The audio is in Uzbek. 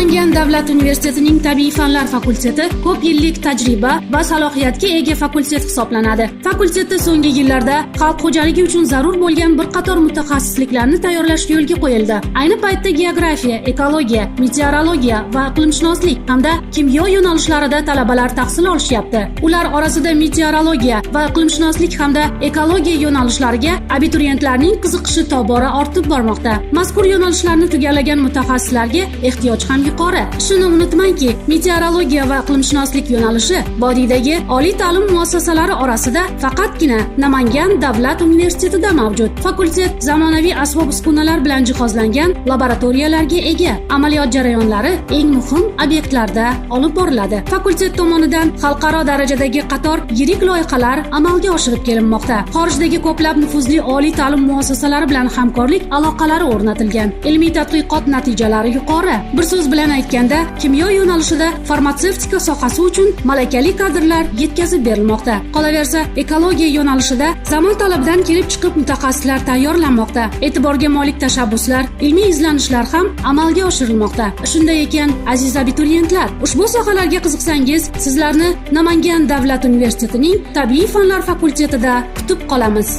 Namangan davlat universitetining tabiiy fanlar fakulteti ko'p yillik tajriba va salohiyatga ega fakultet hisoblanadi. Fakultetda so'nggi yillarda xalq xo'jaligi uchun zarur bo'lgan bir qator mutaxassisliklarni tayyorlash yo'lga qo'yildi. Ayni paytda geografiya, ekologiya, meteorologiya va iqlimshunoslik hamda kimyo yo'nalishlarida talabalar tahsil olishyapti. Ular orasida meteorologiya va iqlimshunoslik hamda ekologiya yo'nalishlariga abituriyentlarning qiziqishi tobora ortib bormoqda. Mazkur yo'nalishlarni tugallagan mutaxassislarga ehtiyoj ham yuqori. Shuni unutmangki, meteorologiya va iqlimshunoslik yo'nalishi vodiydagi oliy ta'lim muassasalari orasida faqatgina Namangan davlat universitetida mavjud. Fakultet zamonaviy asbob-uskunalar bilan jihozlangan laboratoriyalarga ega. Amaliyot jarayonlari eng muhim obyektlarda olib boriladi. Fakultet tomonidan xalqaro darajadagi qator yirik loyihalar amalga oshirib kelinmoqda. Xorijdagi ko'plab nufuzli oliy ta'lim muassasalari bilan hamkorlik aloqalari o'rnatilgan. Ilmiy tadqiqot natijalari yuqori. Bir so'z bilan aytganda, kimyo yo'nalishida farmatsevtika sohasi uchun malakali kadrlar yetkazib berilmoqda. Qolaversa, ekologiya yo'nalishida zamon talabidan kelib chiqib mutaxassislar tayyorlanmoqda. E'tiborga molik tashabbuslar, ilmiy izlanishlar ham amalga oshirilmoqda. Shunday ekan, aziz abituriyentlar, ushbu sohalarga qiziqsangiz, sizlarni Namangan davlat universitetining tabiiy fanlar fakultetida kutib qolamiz.